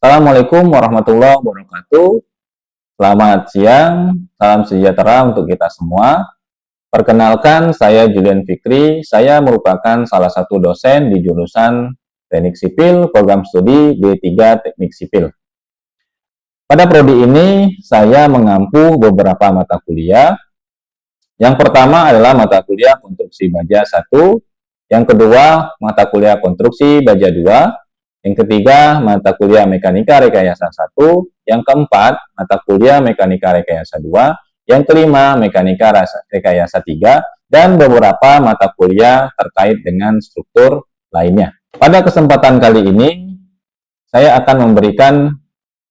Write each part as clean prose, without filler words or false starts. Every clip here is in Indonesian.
Assalamualaikum warahmatullahi wabarakatuh. Selamat siang, salam sejahtera untuk kita semua. Perkenalkan, saya Julian Fikri. Saya merupakan salah satu dosen di jurusan Teknik Sipil, Program Studi D3 Teknik Sipil. Pada prodi ini, saya mengampu beberapa mata kuliah. Yang pertama adalah mata kuliah Konstruksi Baja 1, yang kedua mata kuliah Konstruksi Baja 2, yang ketiga, mata kuliah Mekanika Rekayasa 1. Yang keempat, mata kuliah Mekanika Rekayasa 2. Yang kelima, Mekanika Rekayasa 3. Dan beberapa mata kuliah terkait dengan struktur lainnya. Pada kesempatan kali ini, saya akan memberikan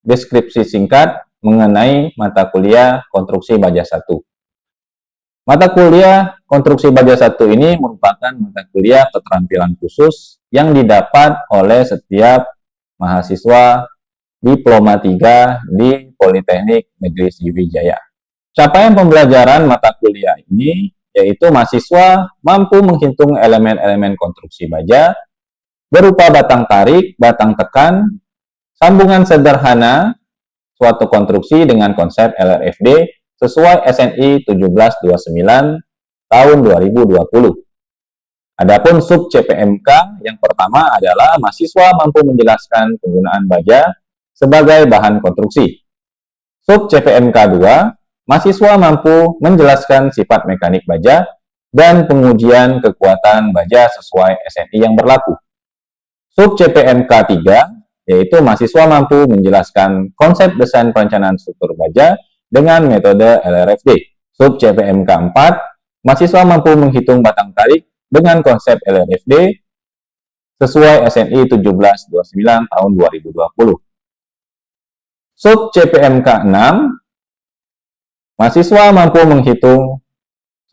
deskripsi singkat mengenai mata kuliah Konstruksi Baja 1. Mata kuliah Konstruksi Baja 1 ini merupakan mata kuliah keterampilan khusus yang didapat oleh setiap mahasiswa Diploma 3 di Politeknik Negeri Sriwijaya. Capaian pembelajaran mata kuliah ini yaitu mahasiswa mampu menghitung elemen-elemen konstruksi baja berupa batang tarik, batang tekan, sambungan sederhana, suatu konstruksi dengan konsep LRFD sesuai SNI 1729 tahun 2020. Adapun sub CPMK yang pertama adalah mahasiswa mampu menjelaskan penggunaan baja sebagai bahan konstruksi. Sub CPMK 2, mahasiswa mampu menjelaskan sifat mekanik baja dan pengujian kekuatan baja sesuai SNI yang berlaku. Sub CPMK 3, yaitu mahasiswa mampu menjelaskan konsep desain perencanaan struktur baja dengan metode LRFD. Sub CPMK 4, mahasiswa mampu menghitung batang tarik dengan konsep LRFD sesuai SNI 1729 tahun 2020. Sub CPMK 6, mahasiswa mampu menghitung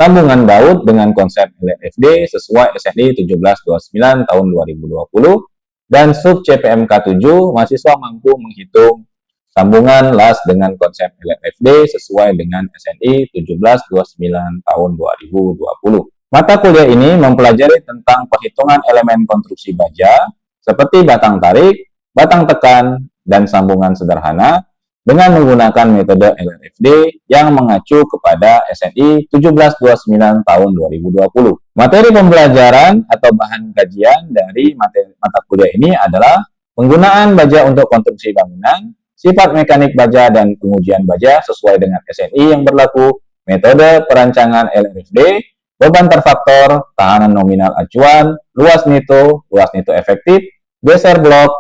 sambungan baut dengan konsep LRFD sesuai SNI 1729 tahun 2020. Dan sub CPMK 7, mahasiswa mampu menghitung sambungan las dengan konsep LRFD sesuai dengan SNI 1729 tahun 2020. Mata kuliah ini mempelajari tentang perhitungan elemen konstruksi baja seperti batang tarik, batang tekan, dan sambungan sederhana dengan menggunakan metode LRFD yang mengacu kepada SNI 1729 tahun 2020. Materi pembelajaran atau bahan kajian dari mata kuliah ini adalah penggunaan baja untuk konstruksi bangunan, sifat mekanik baja dan pengujian baja sesuai dengan SNI yang berlaku, metode perancangan LRFD, beban terfaktor, tahanan nominal acuan, luas nito efektif, geser blok,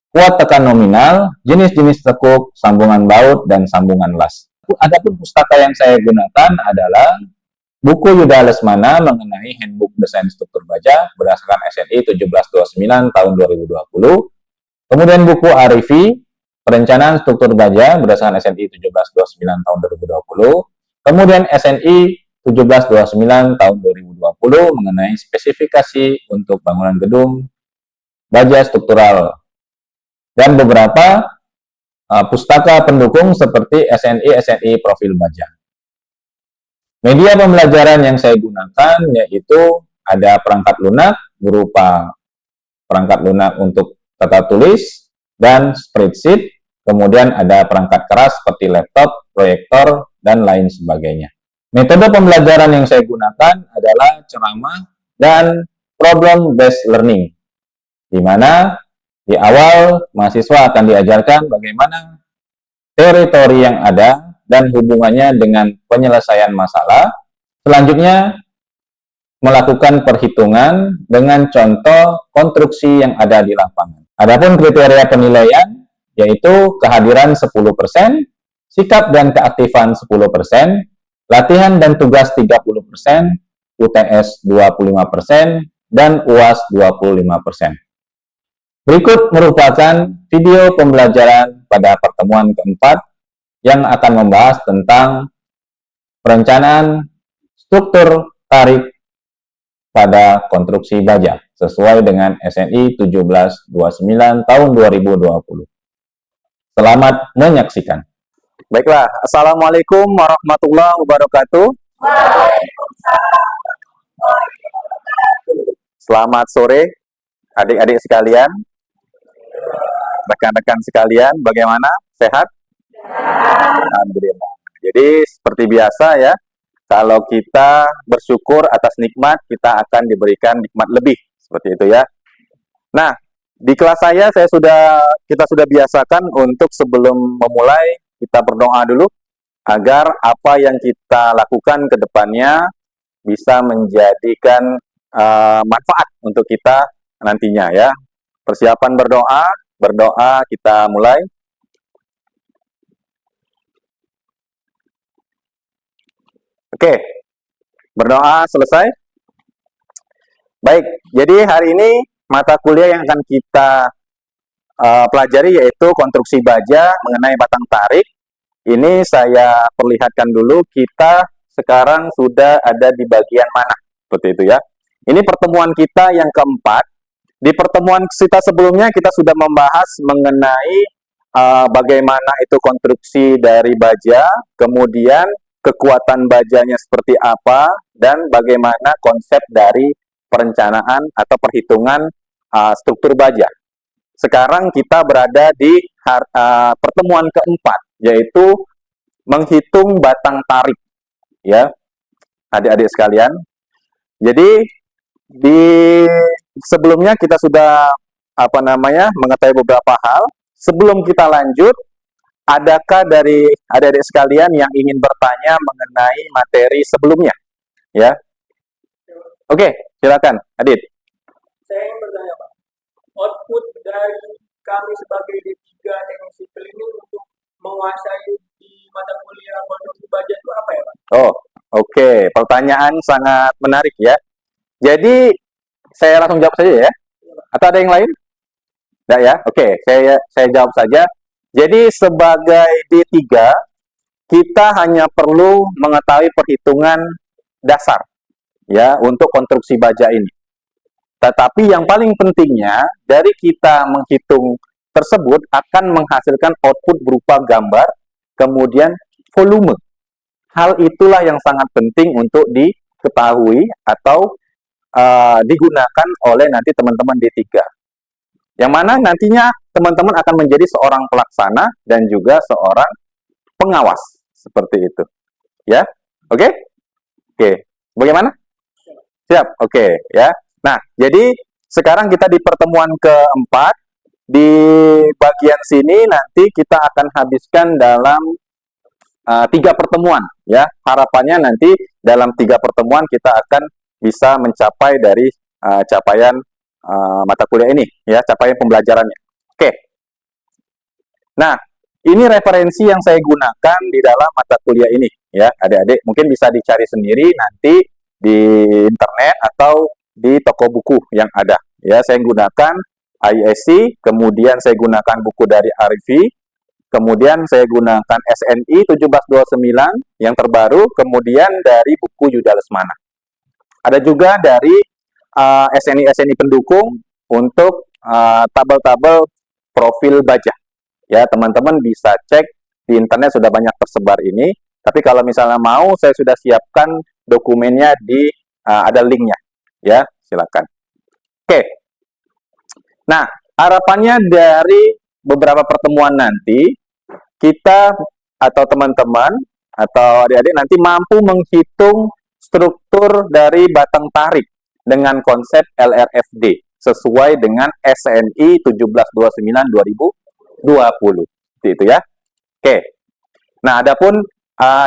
kuat tekan nominal, jenis-jenis tekuk, sambungan baut, dan sambungan las. Adapun pustaka yang saya gunakan adalah buku Yuda Lesmana mengenai Handbook Desain Struktur Baja berdasarkan SNI 1729 tahun 2020. Kemudian buku Arifi, Perencanaan Struktur Baja berdasarkan SNI 1729 tahun 2020. Kemudian SNI 1729 tahun 2020 mengenai spesifikasi untuk bangunan gedung baja struktural dan beberapa pustaka pendukung seperti SNI profil baja. Media pembelajaran yang saya gunakan yaitu ada perangkat lunak berupa perangkat lunak untuk tata tulis dan spreadsheet, kemudian ada perangkat keras seperti laptop, proyektor, dan lain sebagainya. Metode pembelajaran yang saya gunakan adalah ceramah dan problem based learning, di mana di awal mahasiswa akan diajarkan bagaimana teori-teori yang ada dan hubungannya dengan penyelesaian masalah. Selanjutnya melakukan perhitungan dengan contoh konstruksi yang ada di lapangan. Adapun kriteria penilaian yaitu kehadiran 10%, sikap dan keaktifan 10%, latihan dan tugas 30%, UTS 25%, dan UAS 25%. Berikut merupakan video pembelajaran pada pertemuan keempat yang akan membahas tentang perencanaan struktur tarik pada konstruksi baja sesuai dengan SNI 1729 tahun 2020. Selamat menyaksikan. Baiklah, Assalamualaikum warahmatullahi wabarakatuh. Selamat sore, adik-adik sekalian. rekan-rekan sekalian, bagaimana? Sehat? Alhamdulillah. Jadi seperti biasa ya, kalau kita bersyukur atas nikmat, kita akan diberikan nikmat lebih. Seperti itu ya. Nah, di kelas kita sudah biasakan untuk sebelum memulai, kita berdoa dulu, agar apa yang kita lakukan ke depannya bisa menjadikan manfaat untuk kita nantinya ya. Persiapan berdoa kita mulai. Oke, berdoa selesai. Baik, jadi hari ini mata kuliah yang akan kita pelajari yaitu konstruksi baja mengenai batang tarik. Ini saya perlihatkan dulu, kita sekarang sudah ada di bagian mana, seperti itu ya. Ini pertemuan kita yang keempat. Di pertemuan kita sebelumnya kita sudah membahas mengenai bagaimana itu konstruksi dari baja, kemudian kekuatan bajanya seperti apa, dan bagaimana konsep dari perencanaan atau perhitungan struktur baja. Sekarang kita berada di pertemuan keempat, yaitu menghitung batang tarik, ya, adik-adik sekalian. Jadi di sebelumnya kita sudah mengetahui beberapa hal. Sebelum kita lanjut, adakah dari adik-adik sekalian yang ingin bertanya mengenai materi sebelumnya? Ya, oke, silakan, Adit. Saya ingin bertanya, Pak. Output dari kami sebagai D3 Teknik Sipil ini untuk menguasai di mata kuliah konstruksi baja itu apa ya, Pak? Oh, oke. Pertanyaan sangat menarik ya. Jadi, saya langsung jawab saja ya. Atau ada yang lain? Tidak ya? Oke, saya jawab saja. Jadi, sebagai D3, kita hanya perlu mengetahui perhitungan dasar ya untuk konstruksi baja ini. Tetapi yang paling pentingnya, dari kita menghitung tersebut akan menghasilkan output berupa gambar, kemudian volume. Hal itulah yang sangat penting untuk diketahui atau digunakan oleh nanti teman-teman D3. Yang mana nantinya teman-teman akan menjadi seorang pelaksana dan juga seorang pengawas. Seperti itu. Ya, oke? Oke, bagaimana? Siap, oke ya. Nah, jadi sekarang kita di pertemuan keempat. Di bagian sini nanti kita akan habiskan dalam 3 pertemuan ya. Harapannya nanti dalam 3 pertemuan kita akan bisa mencapai dari capaian mata kuliah ini ya, capaian pembelajarannya. Oke. Nah, ini referensi yang saya gunakan di dalam mata kuliah ini ya, adik-adik. Mungkin bisa dicari sendiri nanti di internet atau di toko buku yang ada. Ya, saya gunakan ISC, kemudian saya gunakan buku dari Arifi, kemudian saya gunakan SNI 1729 yang terbaru, kemudian dari buku Yuda Lesmana. Ada juga dari SNI pendukung untuk tabel-tabel profil baja. Ya, teman-teman bisa cek di internet, sudah banyak tersebar ini. Tapi kalau misalnya mau, saya sudah siapkan dokumennya ada linknya. Ya, silakan. Oke. Nah, harapannya dari beberapa pertemuan nanti, kita atau teman-teman atau adik-adik nanti mampu menghitung struktur dari batang tarik dengan konsep LRFD sesuai dengan SNI 1729/2020. Itu ya. Oke. Nah, adapun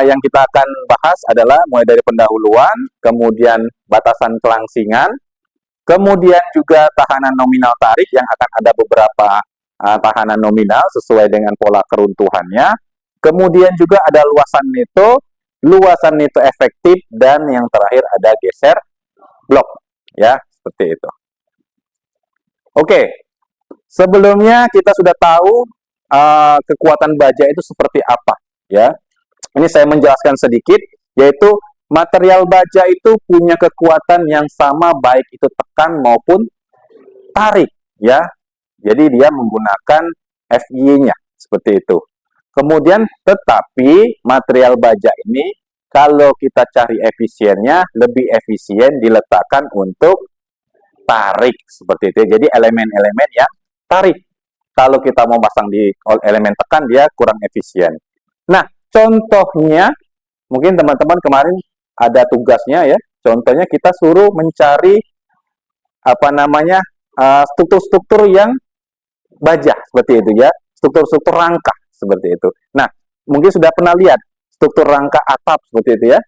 yang kita akan bahas adalah mulai dari pendahuluan, kemudian batasan kelangsingan, kemudian juga tahanan nominal tarik yang akan ada beberapa tahanan nominal sesuai dengan pola keruntuhannya. Kemudian juga ada luasan neto efektif, dan yang terakhir ada geser blok. Ya, seperti itu. Oke, sebelumnya kita sudah tahu kekuatan baja itu seperti apa. Ya, ini saya menjelaskan sedikit, yaitu material baja itu punya kekuatan yang sama baik itu tekan maupun tarik, ya. Jadi dia menggunakan FY-nya seperti itu. Kemudian tetapi material baja ini kalau kita cari efisiennya, lebih efisien diletakkan untuk tarik seperti itu. Jadi elemen-elemen yang tarik. kalau kita mau pasang di elemen tekan dia kurang efisien. Nah, contohnya mungkin teman-teman kemarin ada tugasnya ya. Contohnya kita suruh mencari struktur-struktur yang baja seperti itu ya, struktur-struktur rangka seperti itu. Nah, mungkin sudah pernah lihat struktur rangka atap seperti itu ya,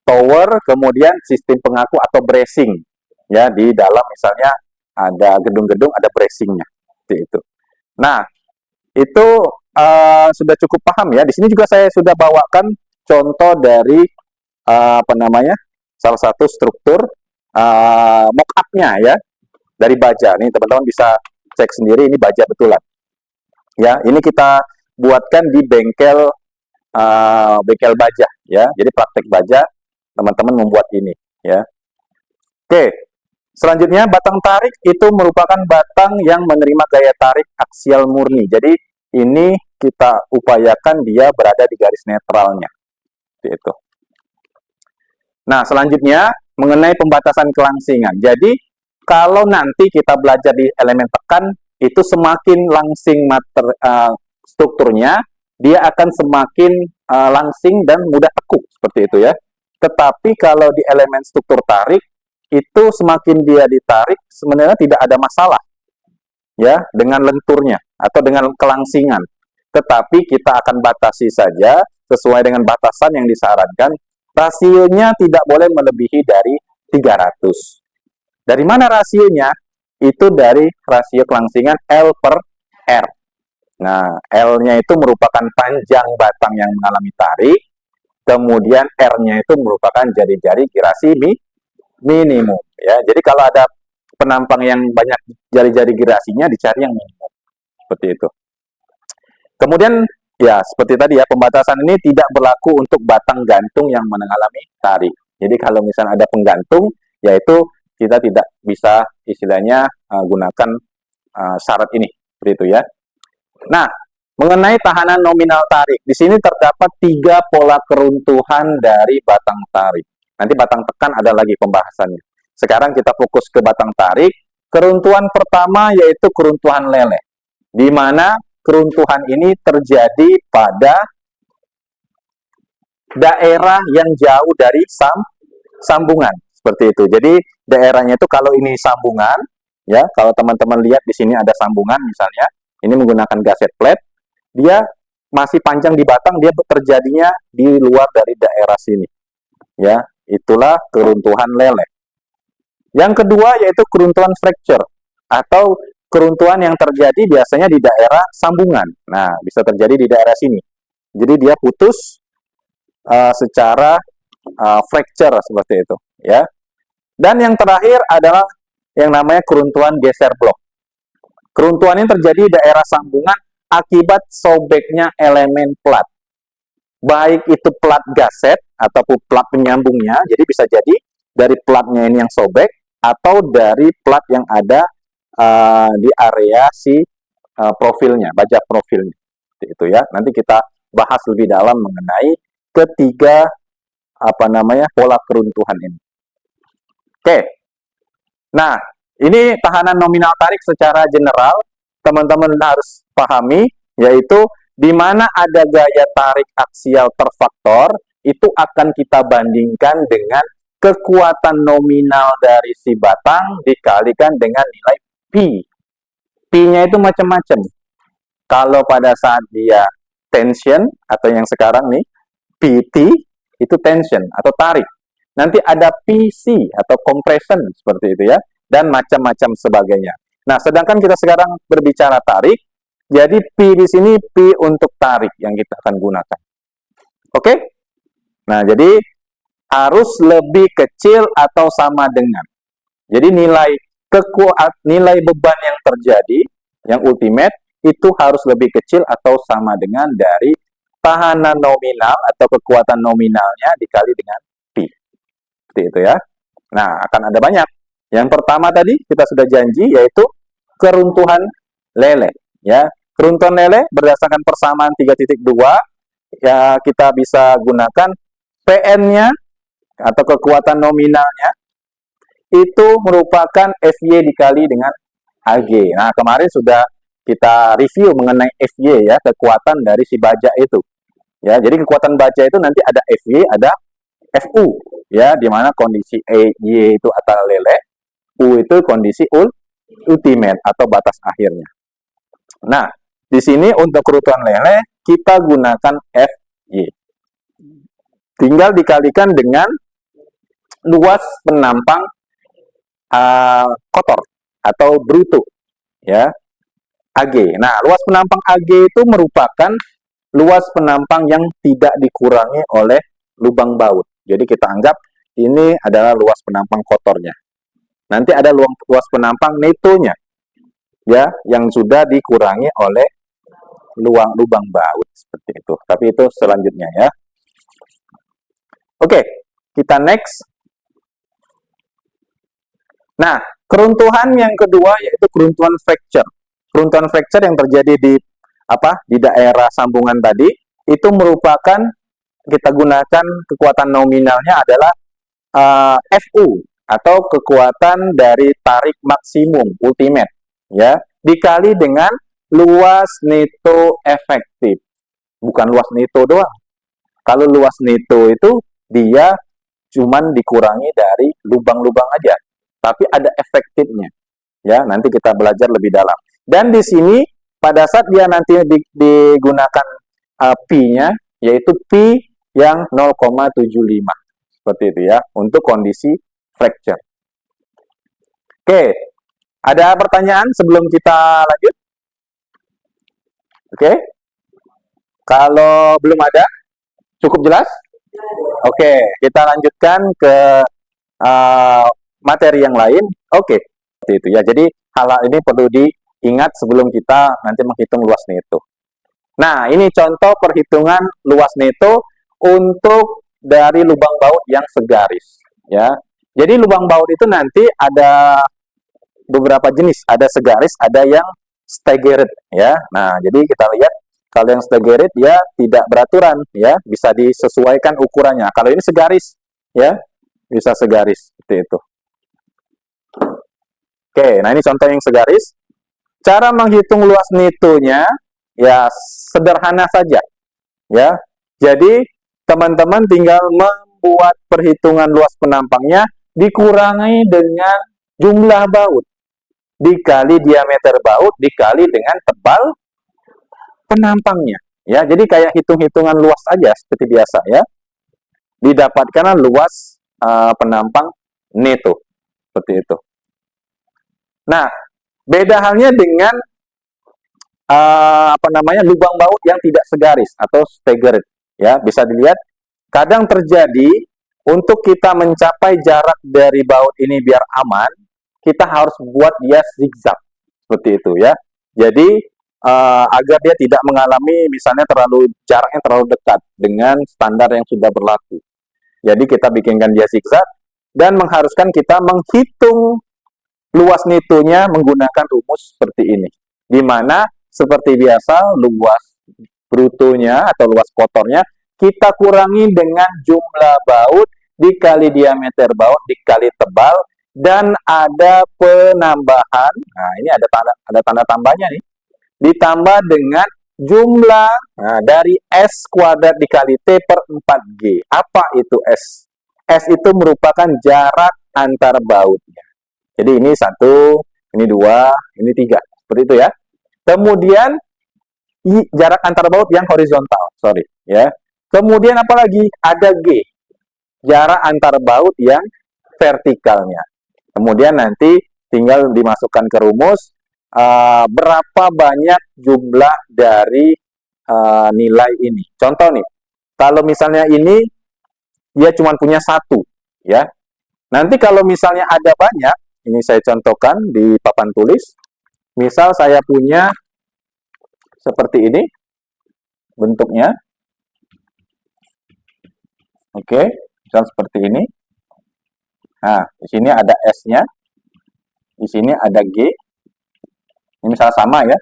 tower, kemudian sistem pengaku atau bracing ya, di dalam misalnya ada gedung-gedung ada bracingnya seperti itu. Nah, itu sudah cukup paham ya. Di sini juga saya sudah bawakan contoh dari salah satu struktur mock up-nya ya, dari baja. Nih teman-teman bisa cek sendiri, ini baja betulan. Ya, ini kita buatkan di bengkel bengkel baja ya. Jadi praktek baja teman-teman membuat ini ya. Oke. Selanjutnya batang tarik itu merupakan batang yang menerima gaya tarik aksial murni. Jadi ini kita upayakan dia berada di garis netralnya. Itu. Nah, selanjutnya mengenai pembatasan kelangsingan. Jadi kalau nanti kita belajar di elemen tekan, itu semakin langsing strukturnya, dia akan semakin langsing dan mudah tekuk seperti itu ya. Tetapi kalau di elemen struktur tarik, itu semakin dia ditarik sebenarnya tidak ada masalah ya dengan lenturnya atau dengan kelangsingan. Tetapi kita akan batasi saja sesuai dengan batasan yang disarankan. Rasionya tidak boleh melebihi dari 300. Dari mana rasionya? Itu dari rasio kelangsingan L per R. Nah, L-nya itu merupakan panjang batang yang mengalami tarik, kemudian R-nya itu merupakan jari-jari girasi minimum. Ya, jadi kalau ada penampang yang banyak jari-jari girasinya, dicari yang minimum. Seperti itu. Kemudian, ya seperti tadi ya, pembatasan ini tidak berlaku untuk batang gantung yang mengalami tarik. Jadi kalau misalnya ada penggantung, yaitu kita tidak bisa istilahnya gunakan syarat ini, seperti itu ya. Nah, mengenai tahanan nominal tarik, di sini terdapat 3 pola keruntuhan dari batang tarik. Nanti batang tekan ada lagi pembahasannya. Sekarang kita fokus ke batang tarik. Keruntuhan pertama yaitu keruntuhan leleh, di mana keruntuhan ini terjadi pada daerah yang jauh dari sambungan. Seperti itu. Jadi daerahnya itu kalau ini sambungan, ya kalau teman-teman lihat di sini ada sambungan misalnya, ini menggunakan gasket plate, dia masih panjang di batang, dia terjadinya di luar dari daerah sini. Ya, itulah keruntuhan leleh. Yang kedua yaitu keruntuhan fracture atau keruntuhan yang terjadi biasanya di daerah sambungan. Nah, bisa terjadi di daerah sini. Jadi dia putus secara fracture seperti itu, ya. Dan yang terakhir adalah yang namanya keruntuhan geser blok. Keruntuhan ini terjadi di daerah sambungan akibat sobeknya elemen plat. Baik itu plat gasket ataupun plat penyambungnya, jadi bisa jadi dari platnya ini yang sobek atau dari plat yang ada di area si profilnya, baja profilnya. Itu ya. Nanti kita bahas lebih dalam mengenai ketiga pola keruntuhan ini. Oke. Nah, ini tahanan nominal tarik secara general teman-teman harus pahami, yaitu di mana ada gaya tarik aksial terfaktor, itu akan kita bandingkan dengan kekuatan nominal dari si batang dikalikan dengan nilai P. P-nya itu macam-macam. Kalau pada saat dia tension, atau yang sekarang nih, PT, itu tension atau tarik. Nanti ada PC atau compression, seperti itu ya, dan macam-macam sebagainya. Nah, sedangkan kita sekarang berbicara tarik, jadi P di sini P untuk tarik yang kita akan gunakan. Oke? Nah, jadi harus lebih kecil atau sama dengan. Jadi nilai beban yang terjadi, yang ultimate, itu harus lebih kecil atau sama dengan dari tahanan nominal atau kekuatan nominalnya dikali dengan P. Seperti itu ya. Nah, akan ada banyak. Yang pertama tadi kita sudah janji, yaitu keruntuhan leleh. Ya, keruntuhan leleh berdasarkan persamaan 3.2 ya kita bisa gunakan PN-nya atau kekuatan nominalnya itu merupakan FY dikali dengan HG. Nah, kemarin sudah kita review mengenai FY ya, kekuatan dari si baja itu. Ya, jadi kekuatan baja itu nanti ada FY, ada FU ya, di mana kondisi Y itu atal lele, U itu kondisi ultimate atau batas akhirnya. Nah, di sini untuk kerutuan lele kita gunakan FY. Tinggal dikalikan dengan luas penampang kotor atau bruto ya, AG. Nah, luas penampang AG itu merupakan luas penampang yang tidak dikurangi oleh lubang baut. Jadi kita anggap ini adalah luas penampang kotornya. Nanti ada luas penampang netonya ya, yang sudah dikurangi oleh lubang baut seperti itu. Tapi itu selanjutnya ya. Oke, kita next. Nah, keruntuhan yang kedua yaitu keruntuhan fracture. Keruntuhan fracture yang terjadi di daerah sambungan tadi itu merupakan, kita gunakan kekuatan nominalnya adalah FU atau kekuatan dari tarik maksimum ultimate ya, dikali dengan luas neto efektif. Bukan luas neto doang. Kalau luas neto itu dia cuman dikurangi dari lubang-lubang aja, tapi ada efektifnya. Ya, nanti kita belajar lebih dalam. Dan di sini pada saat dia nanti digunakan P-nya, yaitu P yang 0,75. Seperti itu ya, untuk kondisi fracture. Oke, ada pertanyaan sebelum kita lanjut? Oke, kalau belum ada, cukup jelas? Oke, kita lanjutkan ke materi yang lain. Oke, seperti itu ya. Jadi hal ini perlu diingat sebelum kita nanti menghitung luas neto. Nah, ini contoh perhitungan luas neto untuk dari lubang baut yang segaris ya. Jadi lubang baut itu nanti ada beberapa jenis, ada segaris, ada yang staggered ya. Nah, jadi kita lihat kalau yang staggered ya tidak beraturan ya, bisa disesuaikan ukurannya. Kalau ini segaris ya, bisa segaris seperti itu. Oke, nah ini contoh yang segaris. Cara menghitung luas netonya ya sederhana saja ya. Jadi teman-teman tinggal membuat perhitungan luas penampangnya dikurangi dengan jumlah baut dikali diameter baut dikali dengan tebal penampangnya ya. Jadi kayak hitung-hitungan luas aja seperti biasa ya. Didapatkan luas penampang neto seperti itu. Nah, beda halnya dengan lubang baut yang tidak segaris atau staggered ya. Bisa dilihat kadang terjadi untuk kita mencapai jarak dari baut ini biar aman, kita harus buat dia zigzag seperti itu ya. Jadi agar dia tidak mengalami misalnya jaraknya terlalu dekat dengan standar yang sudah berlaku. Jadi kita bikinkan dia zigzag dan mengharuskan kita menghitung luas netonya menggunakan rumus seperti ini, di mana seperti biasa luas brutonya atau luas kotornya kita kurangi dengan jumlah baut dikali diameter baut dikali tebal, dan ada penambahan. Nah, ini ada tanda tambahnya nih, ditambah dengan jumlah dari S kuadrat dikali T per 4G. Apa itu S? S itu merupakan jarak antar bautnya. Jadi ini 1, ini 2, ini 3. Seperti itu ya. Kemudian jarak antar baut yang horizontal, ya. Kemudian apalagi ada G, jarak antar baut yang vertikalnya. Kemudian nanti tinggal dimasukkan ke rumus berapa banyak jumlah dari nilai ini. Contoh nih, kalau misalnya ini dia cuma punya 1, ya. Nanti kalau misalnya ada banyak, ini saya contohkan di papan tulis. Misal saya punya seperti ini bentuknya. Oke, misal seperti ini. Nah, di sini ada S-nya. Di sini ada G. Ini misal sama ya.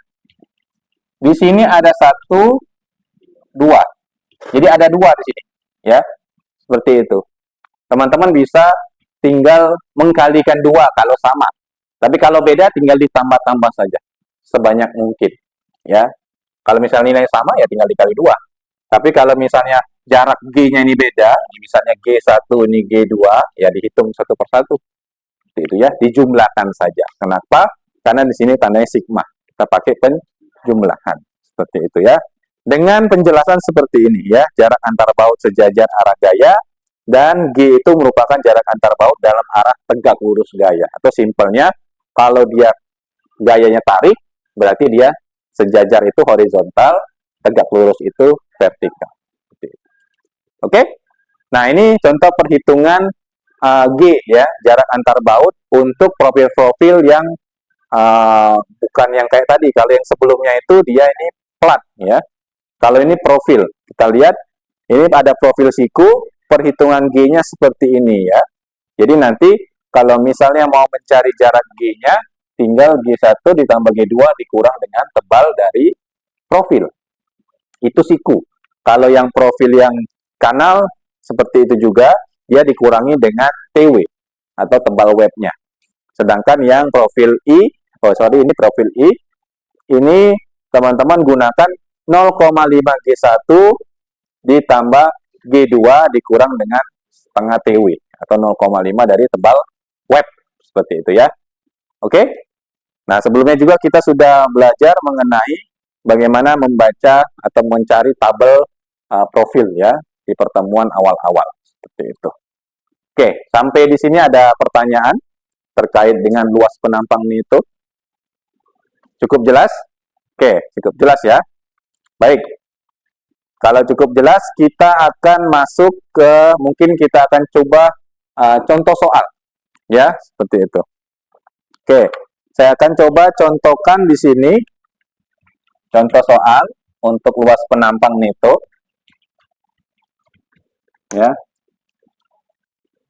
Di sini ada 1, 2. Jadi ada 2 di sini, ya. Seperti itu. Teman-teman bisa tinggal mengkalikan 2 kalau sama. Tapi kalau beda tinggal ditambah-tambah saja. sebanyak mungkin, ya. Kalau misalnya nilai sama ya tinggal dikali 2. Tapi kalau misalnya jarak G-nya ini beda, misalnya G1 ini G2, ya dihitung satu per satu. Itu ya, dijumlahkan saja. Kenapa? Karena di sini tandanya sigma. Kita pakai penjumlahan. Seperti itu ya. Dengan penjelasan seperti ini ya, jarak antar baut sejajar arah gaya, dan G itu merupakan jarak antar baut dalam arah tegak lurus gaya. Atau simpelnya, kalau dia gayanya tarik, berarti dia sejajar itu horizontal, tegak lurus itu vertikal. Oke? Nah, ini contoh perhitungan G ya, jarak antar baut untuk profil-profil yang bukan yang kayak tadi. Kalau yang sebelumnya itu dia ini plat ya. Kalau ini profil, kita lihat ini ada profil siku, perhitungan G-nya seperti ini ya. Jadi nanti kalau misalnya mau mencari jarak G-nya, tinggal G1 ditambah G2 dikurang dengan tebal dari profil. Itu siku. Kalau yang profil yang kanal, seperti itu juga, dia dikurangi dengan TW atau tebal webnya. Sedangkan yang profil I, ini profil I, ini teman-teman gunakan 0,5 G1 ditambah G2 dikurang dengan setengah TW atau 0,5 dari tebal web. Seperti itu ya. Oke? Nah, sebelumnya juga kita sudah belajar mengenai bagaimana membaca atau mencari tabel profil ya di pertemuan awal-awal. Seperti itu. Oke, sampai di sini ada pertanyaan terkait dengan luas penampang itu. Cukup jelas? Oke, cukup jelas ya. Baik. Kalau cukup jelas, kita akan masuk ke, mungkin kita akan coba contoh soal. Ya, seperti itu. Oke, saya akan coba contohkan di sini contoh soal untuk luas penampang itu. Ya.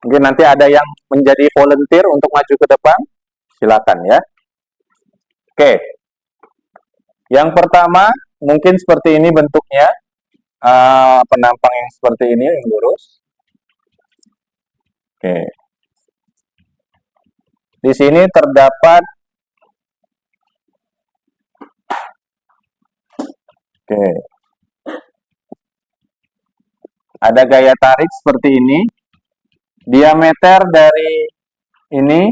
Mungkin nanti ada yang menjadi volunteer untuk maju ke depan. Silakan ya. Oke. Yang pertama, mungkin seperti ini bentuknya. Penampang yang seperti ini, yang lurus. Oke. Di sini terdapat ada gaya tarik seperti ini. Diameter dari ini,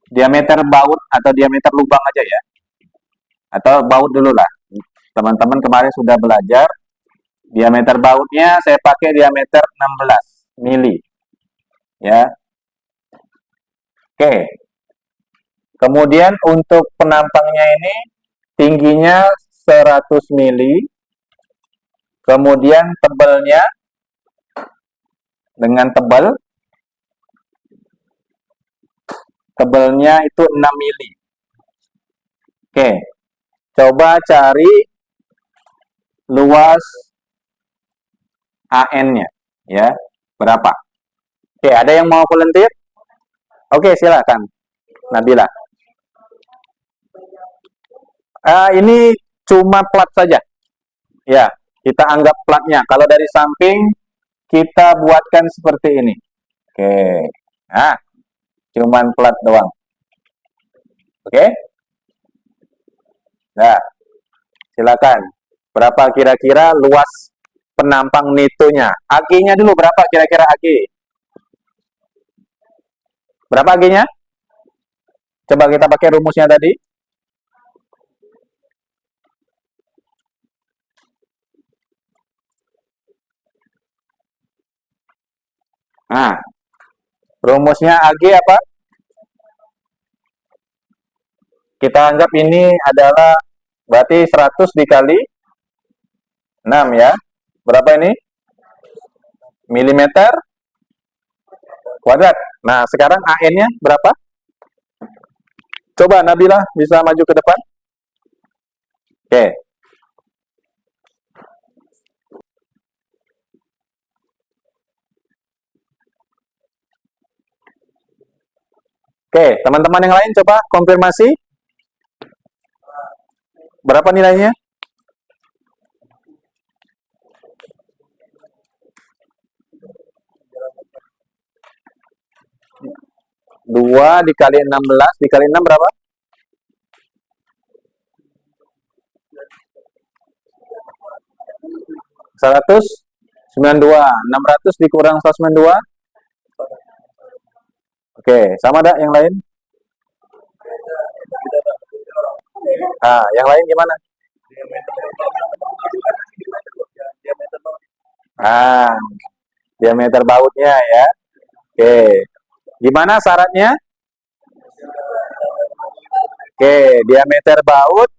diameter baut atau diameter lubang aja ya. Atau baut dulu lah. Teman-teman kemarin sudah belajar. Diameter bautnya saya pakai diameter 16 mili. Ya. Oke. Kemudian untuk penampangnya ini tingginya 100 mili. Kemudian tebalnya dengan tebalnya itu 6 mili. Oke. Coba cari luas AN-nya ya. Berapa? Oke, ada yang mau volunteer? Oke, silakan. Nabila. Ini cuma plat saja. Ya, kita anggap platnya. Kalau dari samping kita buatkan seperti ini. Oke. Nah, cuman plat doang. Oke? Nah, silakan. Berapa kira-kira luas penampang nitonya? AG-nya dulu berapa kira-kira AG? Berapa AG-nya? Coba kita pakai rumusnya tadi. Nah, rumusnya AG apa? Kita anggap ini adalah berarti 100 dikali 6 ya. Berapa ini? Milimeter kuadrat. Nah, sekarang AN-nya berapa? Coba Nabila bisa maju ke depan. Oke. Oke, teman-teman yang lain coba konfirmasi. Berapa nilainya? Dua dikali 16 dikali 6 berapa? 192. 600 dikurang 192. Oke, sama ada yang lain? Ah, yang lain gimana? Ah, diameter bautnya ya. Oke. Gimana syaratnya? Oke, diameter baut.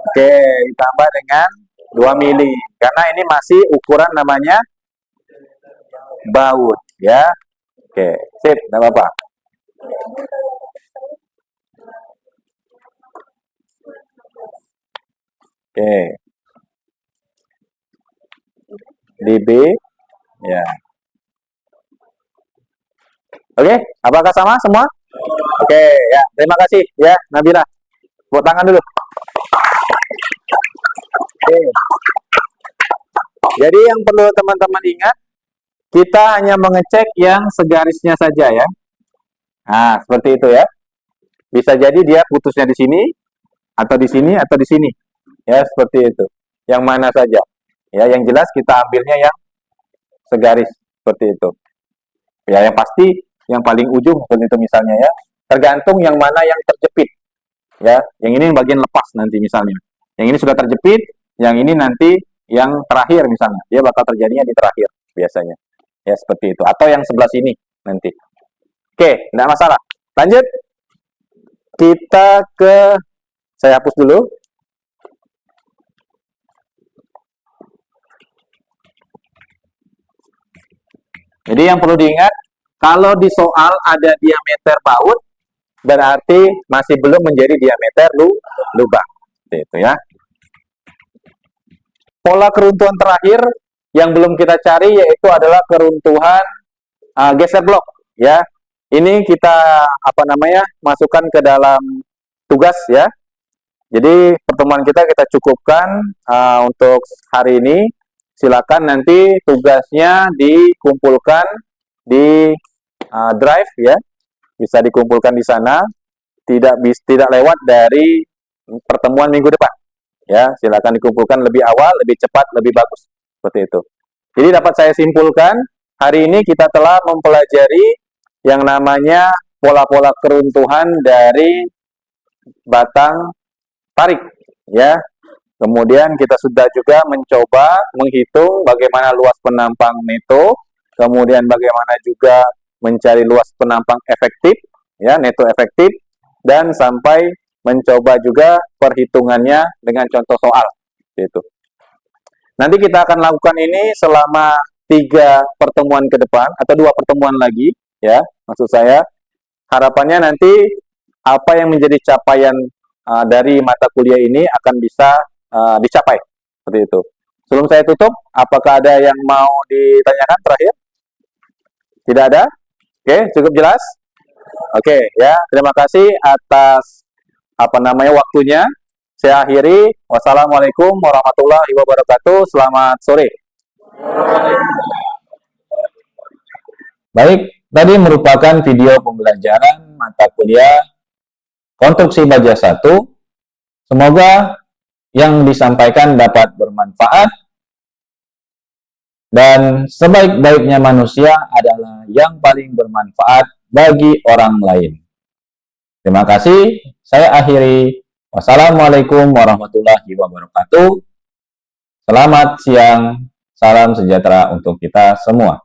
Oke, ditambah dengan 2 mili. Karena ini masih ukuran namanya baut ya. Oke, sip, enggak apa-apa. Oke. DB ya. Oke, apakah sama semua? Oke, ya, terima kasih ya, Nabila. Tepuk tangan dulu. Oke. Jadi yang perlu teman-teman ingat, kita hanya mengecek yang segarisnya saja ya. Nah, seperti itu ya. Bisa jadi dia putusnya di sini, atau di sini, atau di sini. Ya, seperti itu. Yang mana saja. Ya, yang jelas kita ambilnya yang segaris, seperti itu. Ya, yang pasti yang paling ujung seperti itu misalnya ya. Tergantung yang mana yang terjepit. Ya, yang ini bagian lepas nanti misalnya. Yang ini sudah terjepit, yang ini nanti yang terakhir misalnya. Dia bakal terjadinya di terakhir biasanya. Ya, seperti itu. Atau yang sebelah sini nanti. Oke, enggak masalah. Lanjut. Kita ke, saya hapus dulu. Jadi yang perlu diingat, kalau di soal ada diameter baut, berarti masih belum menjadi diameter lubang. Itu ya. Pola keruntuhan terakhir yang belum kita cari yaitu adalah keruntuhan geser blok ya. Ini kita masukkan ke dalam tugas ya. Jadi pertemuan kita cukupkan untuk hari ini. Silakan nanti tugasnya dikumpulkan di drive ya. Bisa dikumpulkan di sana. Tidak lewat dari pertemuan minggu depan. Ya, silakan dikumpulkan lebih awal, lebih cepat, lebih bagus. Seperti itu. Jadi dapat saya simpulkan, hari ini kita telah mempelajari yang namanya pola-pola keruntuhan dari batang tarik, ya. Kemudian kita sudah juga mencoba menghitung bagaimana luas penampang neto, kemudian bagaimana juga mencari luas penampang efektif, ya, neto efektif, dan sampai mencoba juga perhitungannya dengan contoh soal, gitu. Nanti kita akan lakukan ini selama 3 pertemuan ke depan atau 2 pertemuan lagi, ya, maksud saya. Harapannya nanti apa yang menjadi capaian dari mata kuliah ini akan bisa dicapai, seperti itu. Sebelum saya tutup, apakah ada yang mau ditanyakan terakhir? Tidak ada? Oke, cukup jelas? Oke, ya, terima kasih atas waktunya. Saya akhiri. Wassalamualaikum warahmatullahi wabarakatuh. Selamat sore. Baik, tadi merupakan video pembelajaran mata kuliah konstruksi baja 1. Semoga yang disampaikan dapat bermanfaat, dan sebaik-baiknya manusia adalah yang paling bermanfaat bagi orang lain. Terima kasih, saya akhiri. Wassalamualaikum warahmatullahi wabarakatuh. Selamat siang, salam sejahtera untuk kita semua.